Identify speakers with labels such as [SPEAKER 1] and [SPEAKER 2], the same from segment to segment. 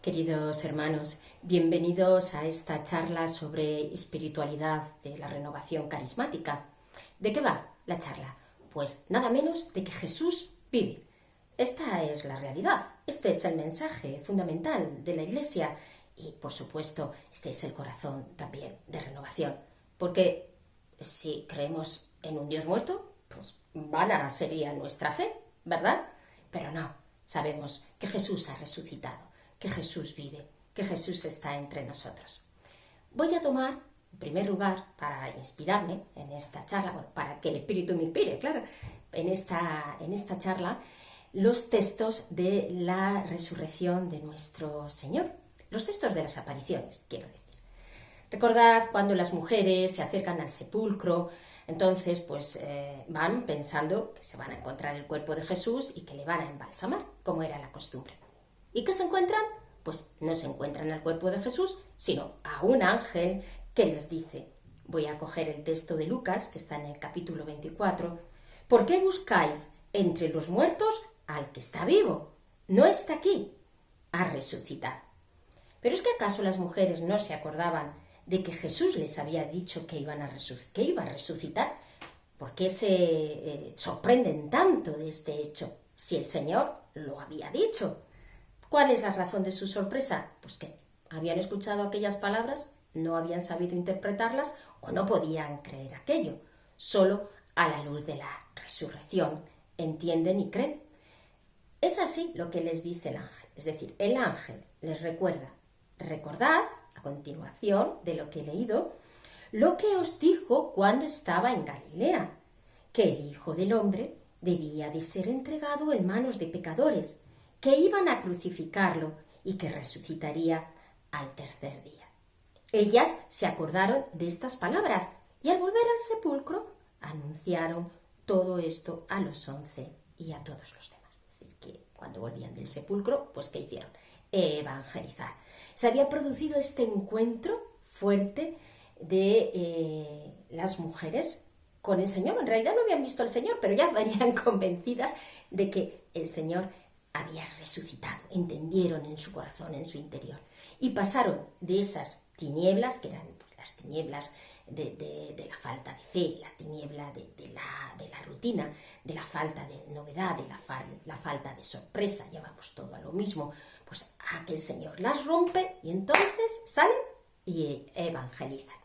[SPEAKER 1] Queridos hermanos, bienvenidos a esta charla sobre espiritualidad de la renovación carismática. ¿De qué va la charla? Pues nada menos de que Jesús vive. Esta es la realidad, este es el mensaje fundamental de la Iglesia y, por supuesto, este es el corazón también de renovación. Porque si creemos en un Dios muerto, pues vana sería nuestra fe, ¿verdad? Pero no, sabemos que Jesús ha resucitado, que Jesús vive, que Jesús está entre nosotros. Voy a tomar, en primer lugar, para inspirarme en esta charla, bueno, para que el Espíritu me inspire, claro, en esta charla, los textos de la resurrección de nuestro Señor, los textos de las apariciones, quiero decir. Recordad cuando las mujeres se acercan al sepulcro, entonces pues van pensando que se van a encontrar el cuerpo de Jesús y que le van a embalsamar, como era la costumbre. ¿Y qué se encuentran? Pues no se encuentran al cuerpo de Jesús, sino a un ángel que les dice, voy a coger el texto de Lucas, que está en el capítulo 24, ¿por qué buscáis entre los muertos al que está vivo? No está aquí, ha resucitado. ¿Pero es que acaso las mujeres no se acordaban de que Jesús les había dicho que iba a resucitar? ¿Por qué se sorprenden tanto de este hecho si el Señor lo había dicho? ¿Cuál es la razón de su sorpresa? Pues que habían escuchado aquellas palabras, no habían sabido interpretarlas o no podían creer aquello. Solo a la luz de la resurrección entienden y creen. Es así lo que les dice el ángel. Es decir, el ángel les recuerda. Recordad, a continuación de lo que he leído, lo que os dijo cuando estaba en Galilea, que el Hijo del Hombre debía de ser entregado en manos de pecadores, que iban a crucificarlo y que resucitaría al tercer día. Ellas se acordaron de estas palabras y al volver al sepulcro anunciaron todo esto a los 11 y a todos los demás. Es decir, que cuando volvían del sepulcro, pues ¿qué hicieron? Evangelizar. Se había producido este encuentro fuerte de las mujeres con el Señor. En realidad no habían visto al Señor, pero ya venían convencidas de que el Señor había resucitado, entendieron en su corazón, en su interior, y pasaron de esas tinieblas, que eran las tinieblas de la falta de fe, la tiniebla de la rutina, de la falta de novedad, de la falta de sorpresa, llevamos todo a lo mismo, pues a que el Señor las rompe y entonces salen y evangelizan.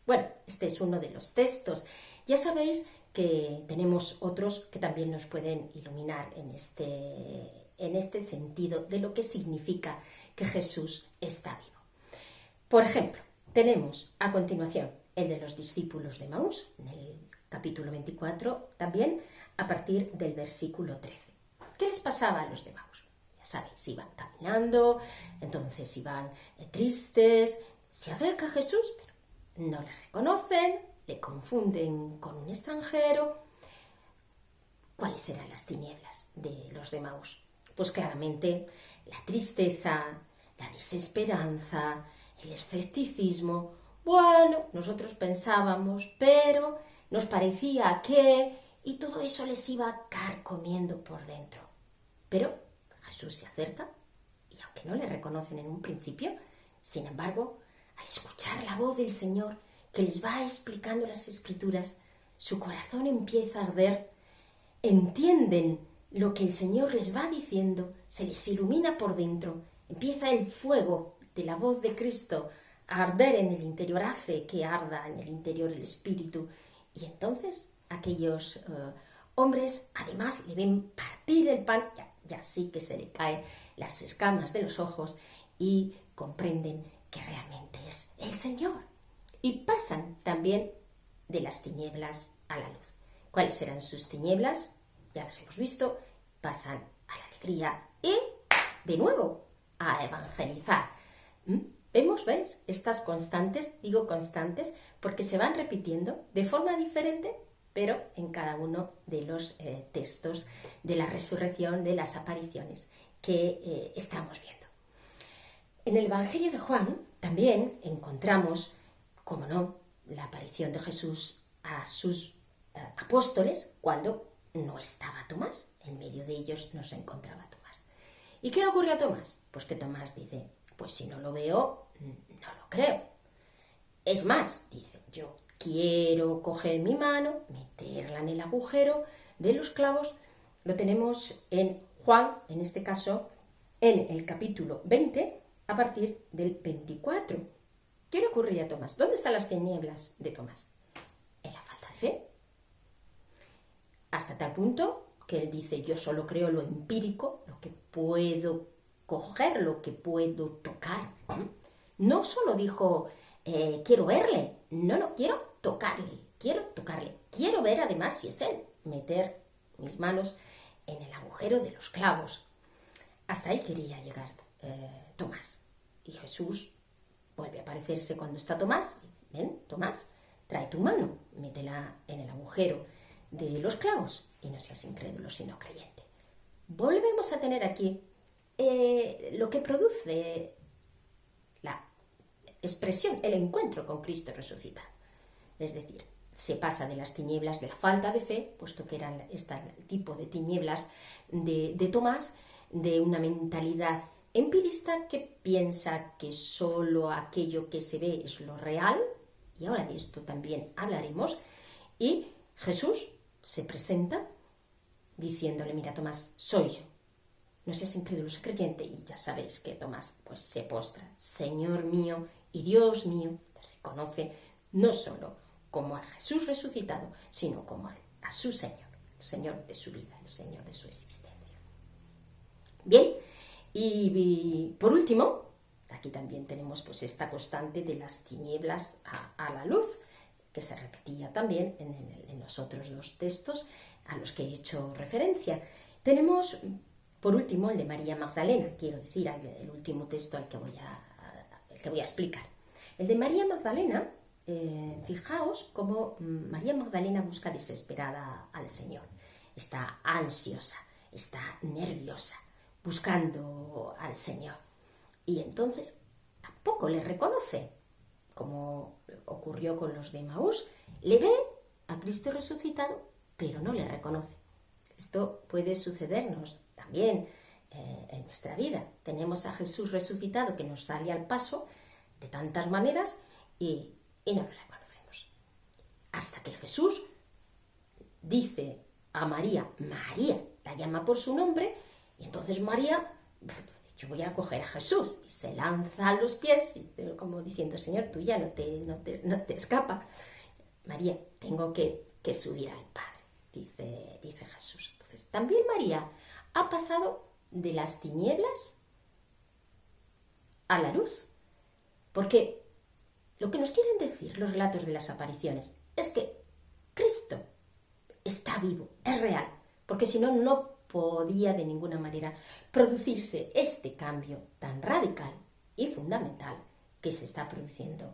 [SPEAKER 1] Bueno, este es uno de los textos. Ya sabéis que tenemos otros que también nos pueden iluminar en este sentido de lo que significa que Jesús está vivo. Por ejemplo, tenemos a continuación el de los discípulos de Emaús, en el capítulo 24, también a partir del versículo 13. ¿Qué les pasaba a los de Emaús? Ya sabéis, iban caminando, entonces iban tristes, se acerca Jesús, pero no le reconocen, le confunden con un extranjero. ¿Cuáles eran las tinieblas de los de Emaús? Pues claramente la tristeza, la desesperanza, el escepticismo. Bueno, nosotros pensábamos, pero nos parecía que... y todo eso les iba carcomiendo por dentro. Pero Jesús se acerca y aunque no le reconocen en un principio, sin embargo, al escuchar la voz del Señor que les va explicando las Escrituras, su corazón empieza a arder, entienden lo que el Señor les va diciendo, se les ilumina por dentro, empieza el fuego de la voz de Cristo a arder en el interior, hace que arda en el interior el Espíritu. Y entonces aquellos hombres además le ven partir el pan, ya sí que se le caen las escamas de los ojos y comprenden que realmente es el Señor. Y pasan también de las tinieblas a la luz. ¿Cuáles eran sus tinieblas? Ya las hemos visto, pasan a la alegría y, de nuevo, a evangelizar. ¿Vemos, veis? Estas constantes, digo constantes, porque se van repitiendo de forma diferente, pero en cada uno de los textos de la resurrección, de las apariciones que estamos viendo. En el Evangelio de Juan también encontramos, como no, la aparición de Jesús a sus apóstoles cuando no estaba Tomás. En medio de ellos no se encontraba Tomás. ¿Y qué le ocurrió a Tomás? Pues que Tomás dice, Pues si no lo veo, no lo creo. Es más, dice, yo quiero coger mi mano, meterla en el agujero de los clavos. Lo tenemos en Juan, en este caso, en el capítulo 20, a partir del 24. ¿Qué le ocurría a Tomás? ¿Dónde están las tinieblas de Tomás? En la falta de fe. Hasta tal punto que él dice, yo solo creo lo empírico, lo que puedo coger, lo que puedo tocar. No solo dijo, quiero verle, no, quiero tocarle. Quiero ver además si es él, meter mis manos en el agujero de los clavos. Hasta ahí quería llegar Tomás. Y Jesús vuelve a aparecerse cuando está Tomás. Ven, Tomás, trae tu mano, métela en el agujero de los clavos y no seas incrédulo sino creyente. Volvemos a tener aquí lo que produce la expresión, el encuentro con Cristo resucitado. Es decir, se pasa de las tinieblas de la falta de fe, puesto que eran este tipo de tinieblas de Tomás, de una mentalidad empirista que piensa que solo aquello que se ve es lo real, y ahora de esto también hablaremos, y Jesús se presenta diciéndole, mira Tomás, soy yo. No seas incrédulo, sé creyente. Y ya sabéis que Tomás pues se postra, Señor mío y Dios mío, le reconoce no solo como a Jesús resucitado, sino como a su Señor, el Señor de su vida, el Señor de su existencia. Bien, y por último, aquí también tenemos pues esta constante de las tinieblas a la luz, que se repetía también en los otros dos textos a los que he hecho referencia. Tenemos, por último, el de María Magdalena, quiero decir, el último texto al que voy a explicar. El de María Magdalena, fijaos cómo María Magdalena busca desesperada al Señor. Está ansiosa, está nerviosa, buscando al Señor. Y entonces tampoco le reconoce, como ocurrió con los de Emaús. Le ven a Cristo resucitado, pero no le reconoce. Esto puede sucedernos también en nuestra vida. Tenemos a Jesús resucitado que nos sale al paso de tantas maneras y no lo reconocemos. Hasta que Jesús dice a María, María, la llama por su nombre, y entonces María, yo voy a coger a Jesús, y se lanza a los pies, como diciendo, Señor, tú ya no te escapa. María, tengo que subir al Padre, dice Jesús. Entonces, también María ha pasado de las tinieblas a la luz, porque lo que nos quieren decir los relatos de las apariciones es que Cristo está vivo, es real, porque si no, no podía de ninguna manera producirse este cambio tan radical y fundamental que se está produciendo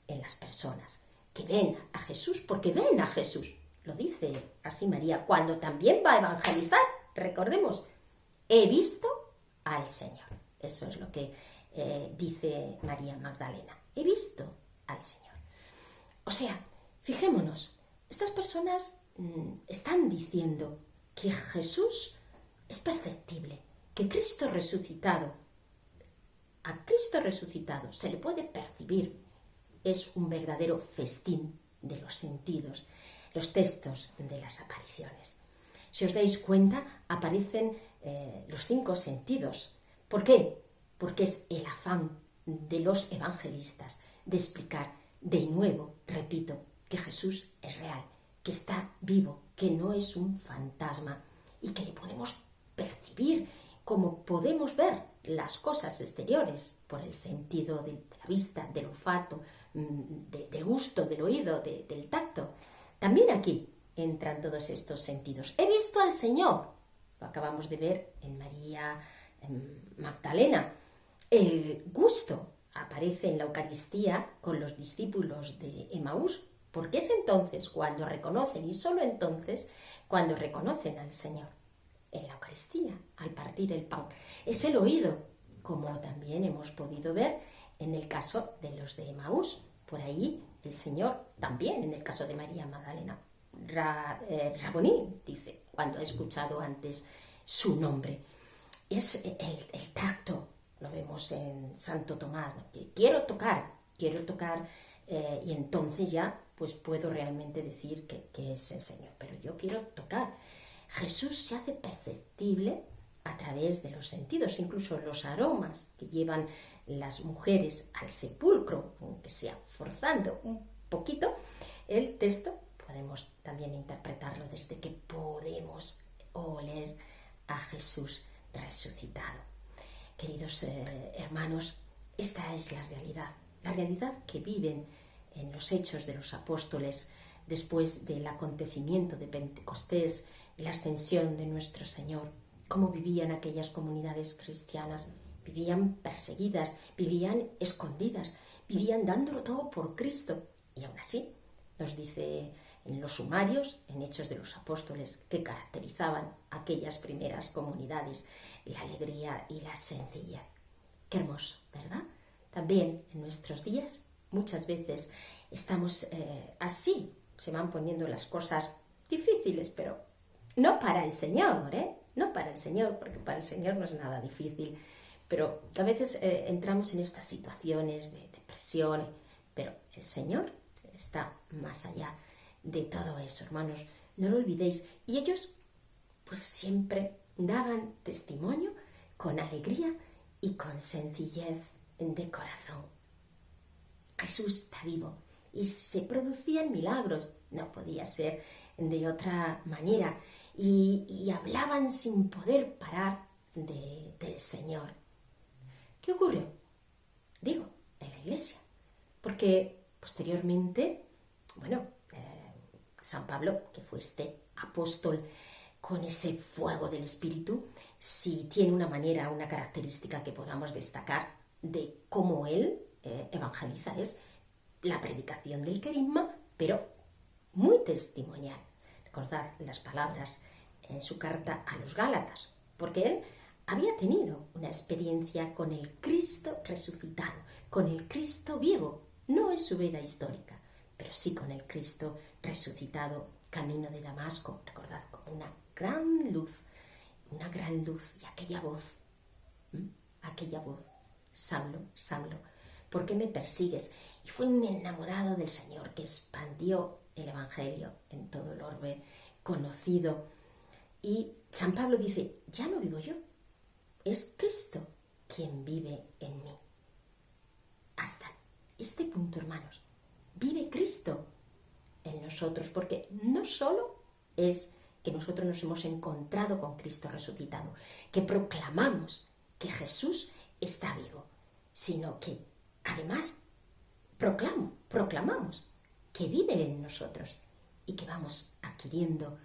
[SPEAKER 1] en las personas, que ven a Jesús porque ven a Jesús. Lo dice así María cuando también va a evangelizar. Recordemos, he visto al Señor. Eso es lo que dice María Magdalena. He visto al Señor. O sea, fijémonos, estas personas están diciendo que Jesús es perceptible, que a Cristo resucitado se le puede percibir. Es un verdadero festín de los sentidos, los textos de las apariciones. Si os dais cuenta, aparecen los 5 sentidos. ¿Por qué? Porque es el afán de los evangelistas de explicar de nuevo, repito, que Jesús es real, que está vivo, que no es un fantasma y que le podemos percibir como podemos ver las cosas exteriores por el sentido de la vista, del olfato, del gusto, del oído, del tacto. También aquí entran todos estos sentidos. He visto al Señor, lo acabamos de ver en María Magdalena. El gusto aparece en la Eucaristía con los discípulos de Emaús, porque es entonces cuando reconocen, y solo entonces, cuando reconocen al Señor. En la Eucaristía, al partir el pan. Es el oído, como también hemos podido ver en el caso de los de Emaús. Por ahí el Señor también, en el caso de María Magdalena, Raboní, dice, cuando ha escuchado antes su nombre. Es el tacto, lo vemos decimos en Santo Tomás, ¿no? Que quiero tocar, y entonces ya pues puedo realmente decir que es el Señor, pero yo quiero tocar. Jesús se hace perceptible a través de los sentidos, incluso los aromas que llevan las mujeres al sepulcro, aunque sea forzando un poquito el texto, podemos también interpretarlo desde que podemos oler a Jesús resucitado. Queridos hermanos, esta es la realidad que viven en los hechos de los apóstoles después del acontecimiento de Pentecostés y la ascensión de nuestro Señor. Cómo vivían aquellas comunidades cristianas. Vivían perseguidas, vivían escondidas, vivían dándolo todo por Cristo. Y aún así, nos dice en los sumarios, en Hechos de los Apóstoles, que caracterizaban aquellas primeras comunidades, la alegría y la sencillez. Qué hermoso, ¿verdad? También en nuestros días, muchas veces estamos así, se van poniendo las cosas difíciles, pero no para el Señor, no para el Señor, porque para el Señor no es nada difícil, pero a veces entramos en estas situaciones de depresión, pero el Señor está más allá de todo eso, hermanos, no lo olvidéis. Y ellos pues siempre daban testimonio con alegría y con sencillez de corazón. Jesús está vivo y se producían milagros, no podía ser de otra manera, y hablaban sin poder parar del Señor. ¿Qué ocurrió? Digo, en la iglesia, porque posteriormente, San Pablo, que fue este apóstol con ese fuego del Espíritu, si tiene una característica que podamos destacar de cómo él evangeliza, es la predicación del carisma, pero muy testimonial. Recordad las palabras en su carta a los Gálatas, porque él había tenido una experiencia con el Cristo resucitado, con el Cristo vivo. No es su vida histórica, pero sí con el Cristo resucitado, camino de Damasco. Recordad, como una gran luz, y aquella voz, Saulo, Saulo, ¿por qué me persigues? Y fue un enamorado del Señor que expandió el Evangelio en todo el orbe conocido. Y San Pablo dice, ya no vivo yo, es Cristo quien vive en mí. Hasta este punto, hermanos, vive Cristo en nosotros, porque no solo es que nosotros nos hemos encontrado con Cristo resucitado, que proclamamos que Jesús está vivo, sino que además proclamamos que vive en nosotros y que vamos adquiriendo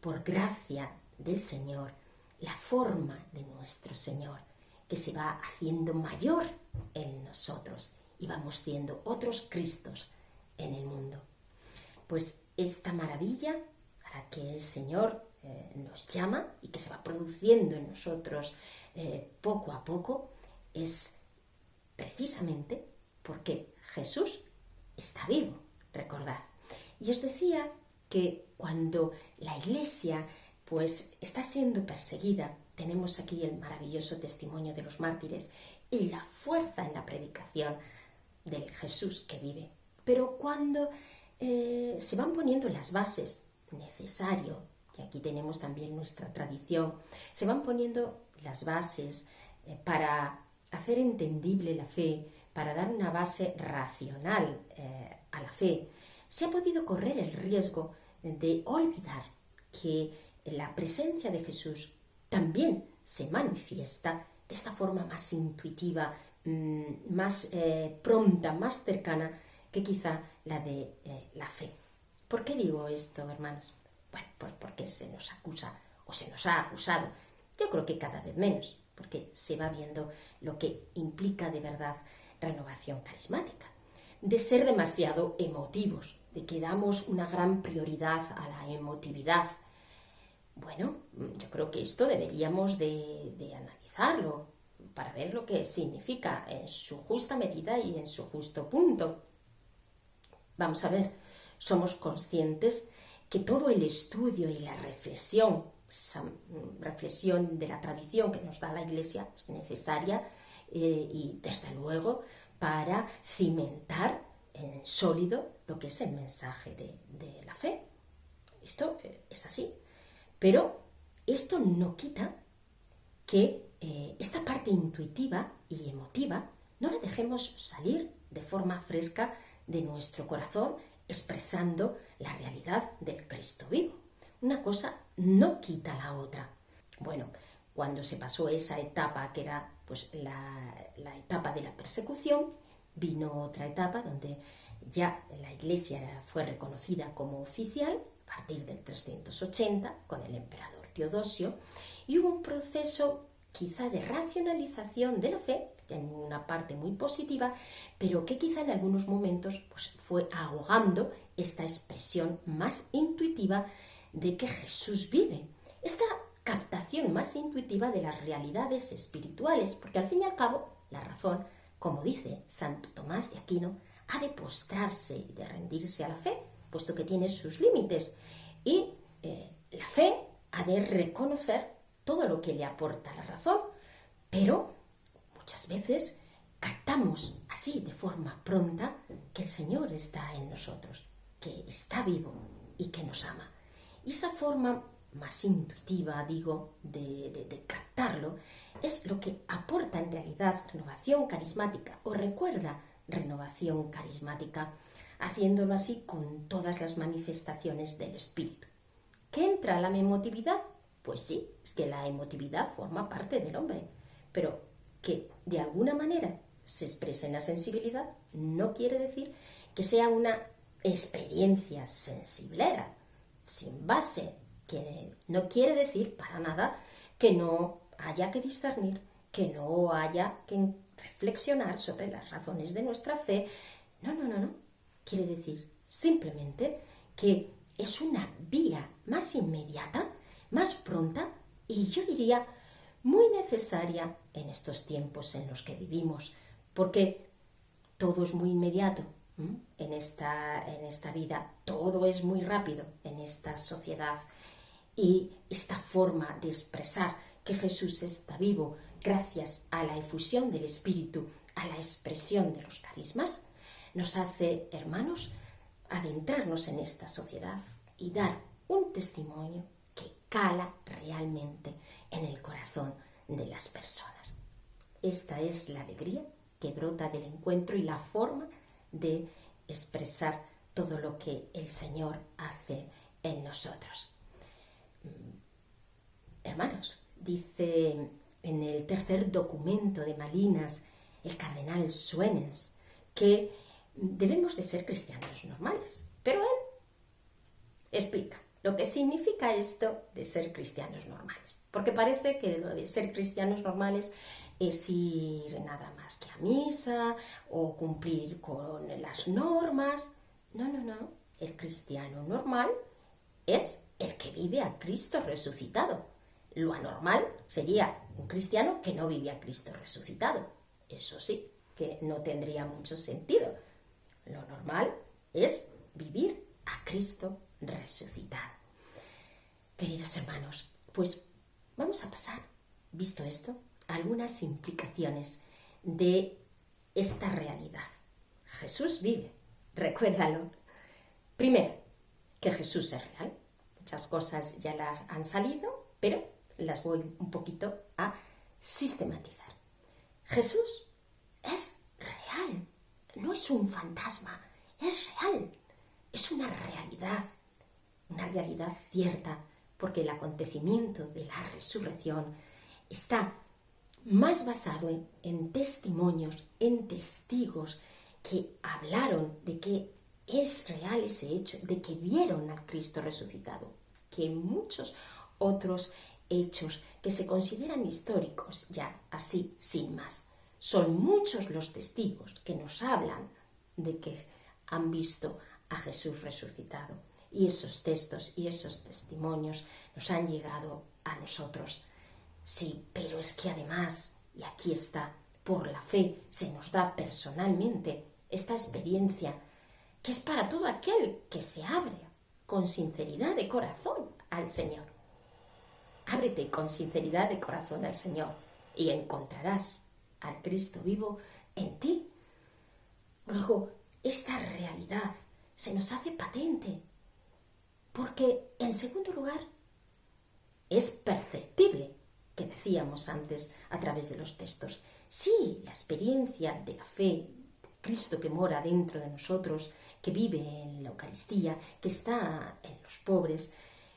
[SPEAKER 1] por gracia del Señor la forma de nuestro Señor, que se va haciendo mayor en nosotros y vamos siendo otros Cristos en el mundo. Pues esta maravilla a la que el Señor nos llama y que se va produciendo en nosotros poco a poco es precisamente porque Jesús está vivo, recordad. Y os decía que cuando la Iglesia pues está siendo perseguida, tenemos aquí el maravilloso testimonio de los mártires y la fuerza en la predicación del Jesús que vive. Pero cuando se van poniendo las bases necesario, y aquí tenemos también nuestra tradición, se van poniendo las bases para hacer entendible la fe, para dar una base racional a la fe, se ha podido correr el riesgo de olvidar que la presencia de Jesús también se manifiesta de esta forma más intuitiva, más pronta, más cercana que quizá la de la fe. ¿Por qué digo esto, hermanos? Bueno, pues porque se nos acusa o se nos ha acusado. Yo creo que cada vez menos, porque se va viendo lo que implica de verdad renovación carismática, de ser demasiado emotivos, de que damos una gran prioridad a la emotividad. Bueno, yo creo que esto deberíamos de analizarlo para ver lo que significa en su justa medida y en su justo punto. Vamos a ver, somos conscientes que todo el estudio y la reflexión, esa reflexión de la tradición que nos da la Iglesia es necesaria, y desde luego para cimentar en sólido lo que es el mensaje de la fe. Esto es así. Pero esto no quita que esta parte intuitiva y emotiva no la dejemos salir de forma fresca de nuestro corazón, expresando la realidad del Cristo vivo. Una cosa no quita la otra. Bueno, cuando se pasó esa etapa que era pues la etapa de la persecución, vino otra etapa donde ya la Iglesia fue reconocida como oficial a partir del 380 con el emperador Teodosio, y hubo un proceso quizá de racionalización de la fe, en una parte muy positiva, pero que quizá en algunos momentos pues, fue ahogando esta expresión más intuitiva de que Jesús vive. Esta captación más intuitiva de las realidades espirituales, porque al fin y al cabo la razón, como dice Santo Tomás de Aquino, ha de postrarse y de rendirse a la fe, puesto que tiene sus límites, y la fe ha de reconocer todo lo que le aporta la razón, pero muchas veces captamos así de forma pronta que el Señor está en nosotros, que está vivo y que nos ama. Y esa forma más intuitiva, digo, de captarlo, es lo que aporta en realidad renovación carismática, o recuerda renovación carismática, haciéndolo así con todas las manifestaciones del Espíritu. ¿Qué entra la emotividad? Pues sí, es que la emotividad forma parte del hombre, pero que de alguna manera se exprese en la sensibilidad no quiere decir que sea una experiencia sensiblera, sin base, que no quiere decir para nada que no haya que discernir, que no haya que reflexionar sobre las razones de nuestra fe. No. Quiere decir simplemente que es una vía más inmediata, más pronta y yo diría muy necesaria en estos tiempos en los que vivimos, porque todo es muy inmediato en esta vida, todo es muy rápido en esta sociedad, y esta forma de expresar que Jesús está vivo gracias a la efusión del Espíritu, a la expresión de los carismas, nos hace, hermanos, adentrarnos en esta sociedad y dar un testimonio que cala realmente en el corazón de las personas. Esta es la alegría que brota del encuentro y la forma de expresar todo lo que el Señor hace en nosotros. Hermanos, dice en el tercer documento de Malinas el cardenal Suenes que debemos de ser cristianos normales, pero él explica lo que significa esto de ser cristianos normales, porque parece que lo de ser cristianos normales es ir nada más que a misa o cumplir con las normas. No, el cristiano normal es el que vive a Cristo resucitado. Lo anormal sería un cristiano que no vive a Cristo resucitado. Eso sí, que no tendría mucho sentido. Lo normal es vivir a Cristo resucitado. Queridos hermanos, pues vamos a pasar, visto esto, a algunas implicaciones de esta realidad. Jesús vive, recuérdalo. Primero, que Jesús es real. Muchas cosas ya las han salido, pero las voy un poquito a sistematizar. Jesús es real, no es un fantasma, es real, es una realidad cierta, porque el acontecimiento de la resurrección está más basado en testimonios, en testigos que hablaron de que es real ese hecho, de que vieron a Cristo resucitado, que muchos otros hechos que se consideran históricos ya así, sin más. Son muchos los testigos que nos hablan de que han visto a Jesús resucitado. Y esos textos y esos testimonios nos han llegado a nosotros. Sí, pero es que además, y aquí está, por la fe se nos da personalmente esta experiencia que es para todo aquel que se abre con sinceridad de corazón al Señor. Ábrete con sinceridad de corazón al Señor y encontrarás al Cristo vivo en ti. Luego, esta realidad se nos hace patente, porque, en segundo lugar, es perceptible, que decíamos antes a través de los textos. Sí, la experiencia de la fe, de Cristo que mora dentro de nosotros, que vive en la Eucaristía, que está en los pobres,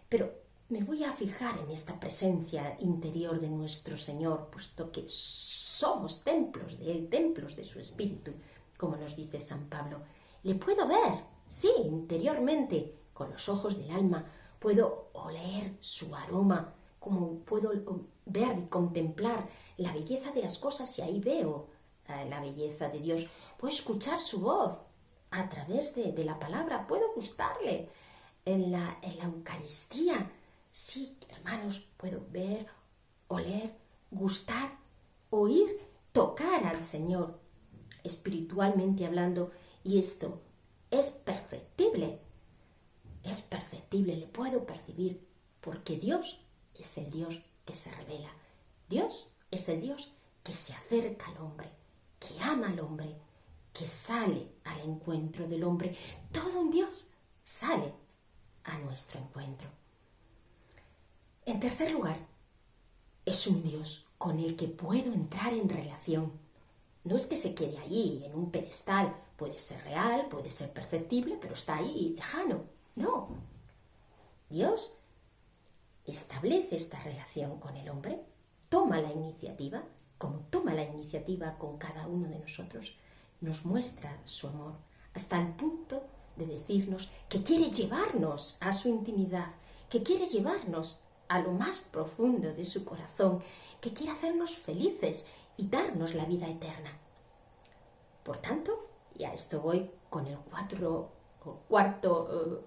[SPEAKER 1] pero me voy a fijar en esta presencia interior de nuestro Señor, puesto que somos templos de Él, templos de su Espíritu, como nos dice San Pablo. Le puedo ver, sí, interiormente, con los ojos del alma, puedo oler su aroma, como puedo ver y contemplar la belleza de las cosas y ahí veo la belleza de Dios. Puedo escuchar su voz a través de la palabra, puedo gustarle en la Eucaristía. Sí, hermanos, puedo ver, oler, gustar, oír, tocar al Señor, espiritualmente hablando, y esto es perceptible, le puedo percibir, porque Dios es el Dios que se revela. Dios es el Dios que se acerca al hombre, que ama al hombre, que sale al encuentro del hombre. Todo un Dios sale a nuestro encuentro. En tercer lugar, es un Dios con el que puedo entrar en relación. No es que se quede allí, en un pedestal. Puede ser real, puede ser perceptible, pero está ahí, lejano. No. Dios establece esta relación con el hombre, toma la iniciativa, como toma la iniciativa con cada uno de nosotros, nos muestra su amor, hasta el punto de decirnos que quiere llevarnos a su intimidad, que quiere llevarnos a lo más profundo de su corazón, que quiere hacernos felices y darnos la vida eterna. Por tanto, y a esto voy con el cuarto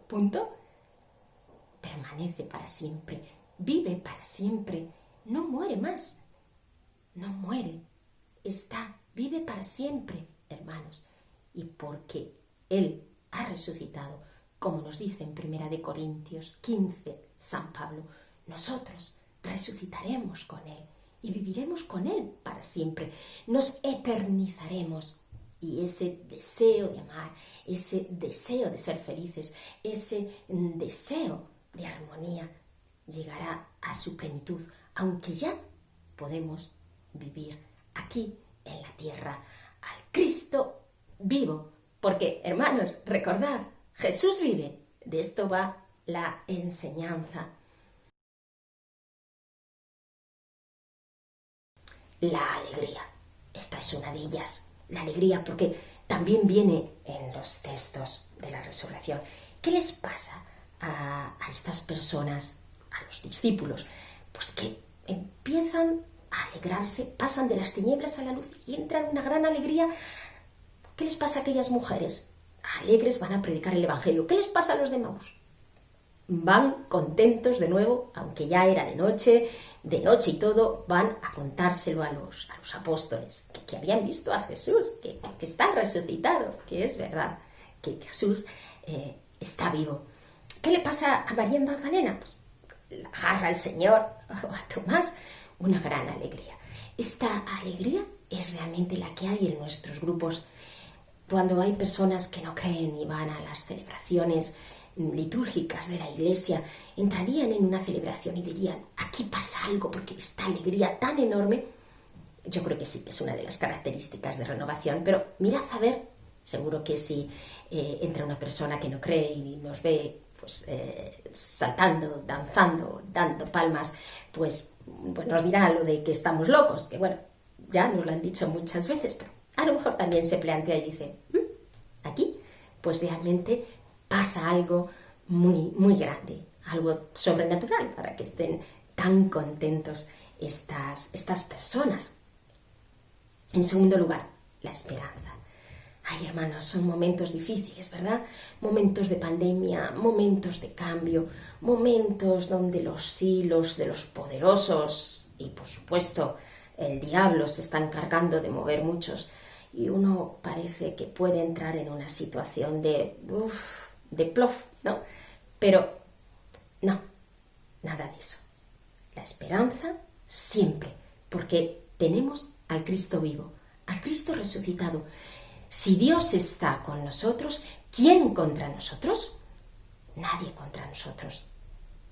[SPEAKER 1] punto, permanece para siempre, vive para siempre, no muere más, no muere, vive para siempre, hermanos, y porque Él ha resucitado, como nos dice en 1 Corintios 15, San Pablo, nosotros resucitaremos con Él y viviremos con Él para siempre, nos eternizaremos. Y ese deseo de amar, ese deseo de ser felices, ese deseo de armonía llegará a su plenitud, aunque ya podemos vivir aquí en la tierra al Cristo vivo. Porque, hermanos, recordad, Jesús vive. De esto va la enseñanza. La alegría. Esta es una de ellas. La alegría, porque también viene en los textos de la resurrección. ¿Qué les pasa a estas personas, a los discípulos? Pues que empiezan a alegrarse, pasan de las tinieblas a la luz y entran en una gran alegría. ¿Qué les pasa a aquellas mujeres? Alegres van a predicar el Evangelio. ¿Qué les pasa a los de Maús? Van contentos de nuevo, aunque ya era de noche y todo, van a contárselo a los apóstoles, que habían visto a Jesús, que está resucitado, que es verdad, que Jesús está vivo. ¿Qué le pasa a María Magdalena? Pues la agarra al Señor, o a Tomás, una gran alegría. Esta alegría es realmente la que hay en nuestros grupos cuando hay personas que no creen y van a las celebraciones litúrgicas de la Iglesia, entrarían en una celebración y dirían, aquí pasa algo, porque esta alegría tan enorme, yo creo que sí que es una de las características de renovación, pero mirad a ver, seguro que si entra una persona que no cree y nos ve pues saltando, danzando, dando palmas, pues nos dirá lo de que estamos locos, que bueno, ya nos lo han dicho muchas veces, pero a lo mejor también se plantea y dice, aquí pues realmente pasa algo muy, muy grande, algo sobrenatural para que estén tan contentos estas personas. En segundo lugar, la esperanza. Ay, hermanos, son momentos difíciles, ¿verdad? Momentos de pandemia, momentos de cambio, momentos donde los hilos de los poderosos y, por supuesto, el diablo se está encargando de mover muchos y uno parece que puede entrar en una situación de plof, ¿no? Pero no, nada de eso. La esperanza siempre, porque tenemos al Cristo vivo, al Cristo resucitado. Si Dios está con nosotros, ¿quién contra nosotros? Nadie contra nosotros.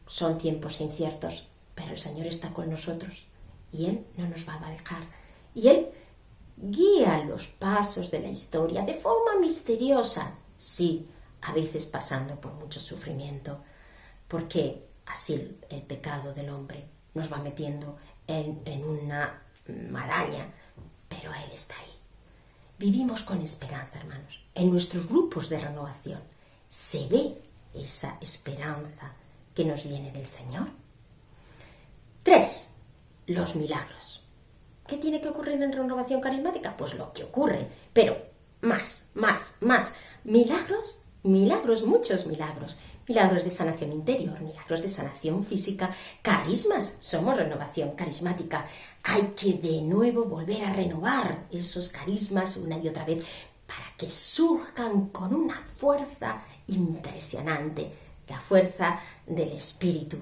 [SPEAKER 1] Son tiempos inciertos, pero el Señor está con nosotros y Él no nos va a dejar. Y Él guía los pasos de la historia de forma misteriosa, sí, a veces pasando por mucho sufrimiento, porque así el pecado del hombre nos va metiendo en una maraña, pero Él está ahí. Vivimos con esperanza, hermanos. En nuestros grupos de renovación se ve esa esperanza que nos viene del Señor. 3. Los milagros. ¿Qué tiene que ocurrir en renovación carismática? Pues lo que ocurre, pero más. Milagros, muchos milagros. Milagros de sanación interior, milagros de sanación física, carismas. Somos renovación carismática. Hay que de nuevo volver a renovar esos carismas una y otra vez para que surjan con una fuerza impresionante, la fuerza del Espíritu.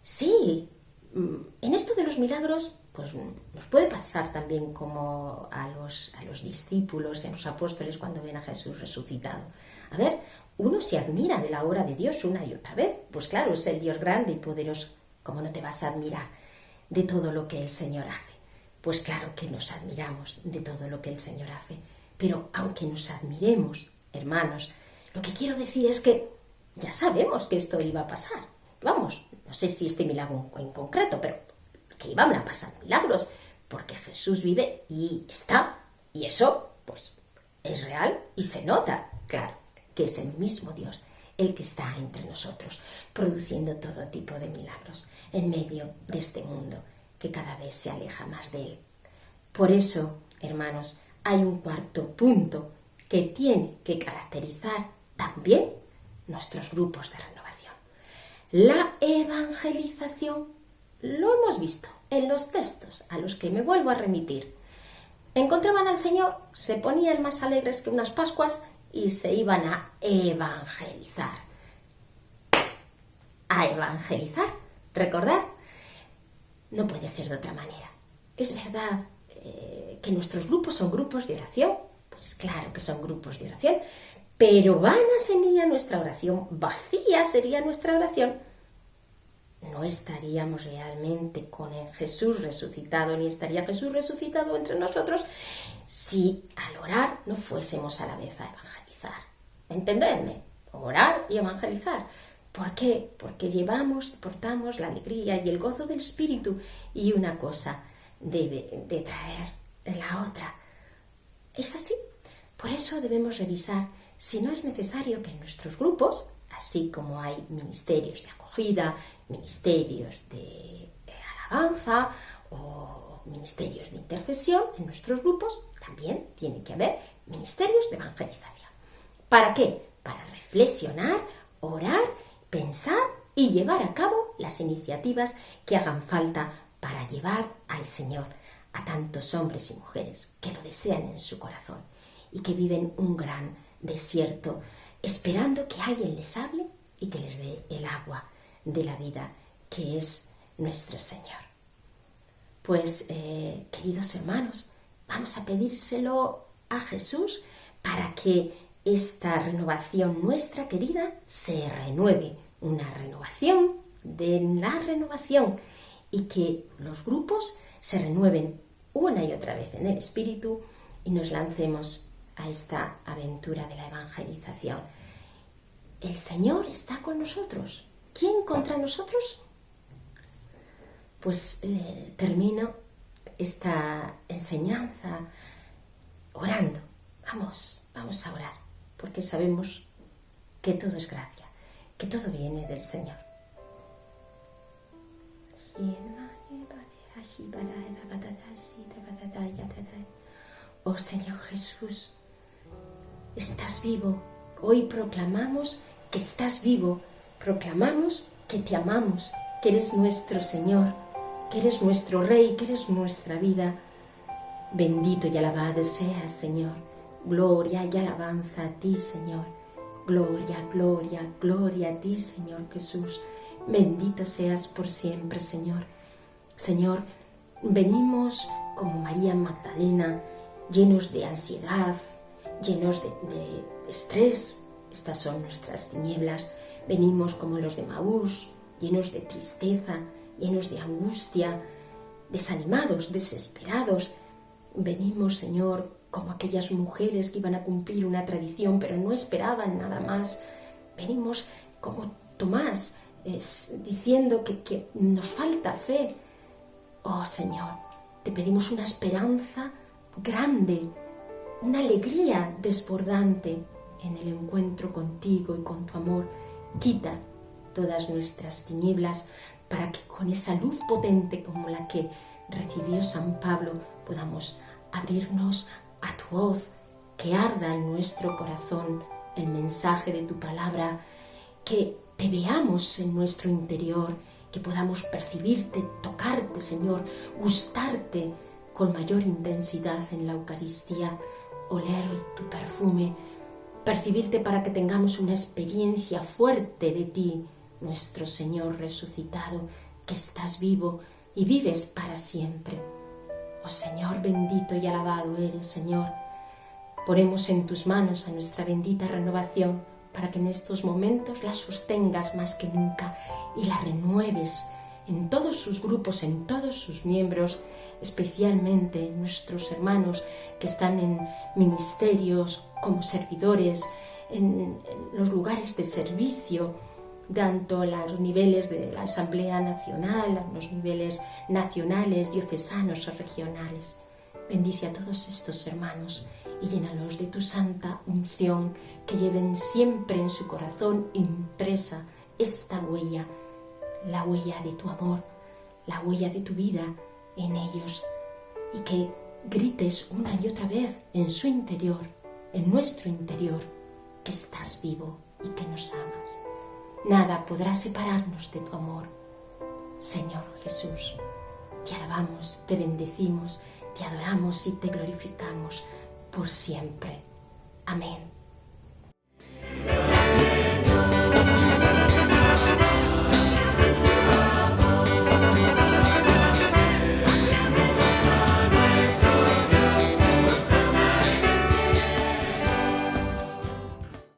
[SPEAKER 1] Sí, en esto de los milagros, pues nos puede pasar también como a los discípulos y a los apóstoles cuando ven a Jesús resucitado. A ver, uno se admira de la obra de Dios una y otra vez. Pues claro, es el Dios grande y poderoso. ¿Cómo no te vas a admirar de todo lo que el Señor hace? Pues claro que nos admiramos de todo lo que el Señor hace. Pero aunque nos admiremos, hermanos, lo que quiero decir es que ya sabemos que esto iba a pasar. Vamos, no sé si este milagro en concreto, pero que iban a pasar milagros, porque Jesús vive y está, y eso, pues, es real y se nota, claro, que es el mismo Dios el que está entre nosotros, produciendo todo tipo de milagros en medio de este mundo que cada vez se aleja más de Él. Por eso, hermanos, hay un cuarto punto que tiene que caracterizar también nuestros grupos de renovación. La evangelización. Lo hemos visto en los textos a los que me vuelvo a remitir. Encontraban al Señor, se ponían más alegres que unas Pascuas y se iban a evangelizar. A evangelizar, recordad, no puede ser de otra manera. Es verdad que nuestros grupos son grupos de oración, pues claro que son grupos de oración, pero vana sería nuestra oración, vacía sería nuestra oración. No estaríamos realmente con el Jesús resucitado, ni estaría Jesús resucitado entre nosotros si al orar no fuésemos a la vez a evangelizar. ¿Entendedme? Orar y evangelizar. ¿Por qué? Porque portamos la alegría y el gozo del Espíritu y una cosa debe de traer la otra. ¿Es así? Por eso debemos revisar si no es necesario que en nuestros grupos, así como hay ministerios de acogida, ministerios de alabanza o ministerios de intercesión, en nuestros grupos también tiene que haber ministerios de evangelización. ¿Para qué? Para reflexionar, orar, pensar y llevar a cabo las iniciativas que hagan falta para llevar al Señor a tantos hombres y mujeres que lo desean en su corazón y que viven un gran desierto esperando que alguien les hable y que les dé el agua de la vida que es nuestro Señor. Pues, queridos hermanos, vamos a pedírselo a Jesús para que esta renovación nuestra querida se renueve, una renovación de la renovación, y que los grupos se renueven una y otra vez en el Espíritu y nos lancemos a esta aventura de la evangelización. El Señor está con nosotros. ¿Quién contra nosotros? Pues termino esta enseñanza orando. Vamos a orar, porque sabemos que todo es gracia, que todo viene del Señor. Oh Señor Jesús, estás vivo. Hoy proclamamos que estás vivo. Proclamamos que te amamos, que eres nuestro Señor, que eres nuestro Rey, que eres nuestra vida. Bendito y alabado seas, Señor. Gloria y alabanza a ti, Señor. Gloria, gloria, gloria a ti, Señor Jesús. Bendito seas por siempre, Señor. Señor, venimos como María Magdalena, llenos de ansiedad, llenos de estrés. Estas son nuestras tinieblas. Venimos como los de Maús, llenos de tristeza, llenos de angustia, desanimados, desesperados. Venimos, Señor, como aquellas mujeres que iban a cumplir una tradición, pero no esperaban nada más. Venimos como Tomás, diciendo que nos falta fe. Oh, Señor, te pedimos una esperanza grande, una alegría desbordante en el encuentro contigo y con tu amor. Quita todas nuestras tinieblas para que con esa luz potente como la que recibió San Pablo podamos abrirnos a tu voz, que arda en nuestro corazón el mensaje de tu palabra, que te veamos en nuestro interior, que podamos percibirte, tocarte, Señor, gustarte con mayor intensidad en la Eucaristía, oler tu perfume, percibirte para que tengamos una experiencia fuerte de ti, nuestro Señor resucitado, que estás vivo y vives para siempre. Oh Señor, bendito y alabado eres, Señor. Ponemos en tus manos a nuestra bendita renovación para que en estos momentos la sostengas más que nunca y la renueves en todos sus grupos, en todos sus miembros, especialmente nuestros hermanos que están en ministerios como servidores, en los lugares de servicio, tanto a los niveles de la Asamblea Nacional, a los niveles nacionales, diocesanos o regionales. Bendice a todos estos hermanos y llénalos de tu santa unción, que lleven siempre en su corazón impresa esta huella, la huella de tu amor, la huella de tu vida en ellos, y que grites una y otra vez en su interior, en nuestro interior, que estás vivo y que nos amas. Nada podrá separarnos de tu amor. Señor Jesús, te alabamos, te bendecimos, te adoramos y te glorificamos por siempre. Amén.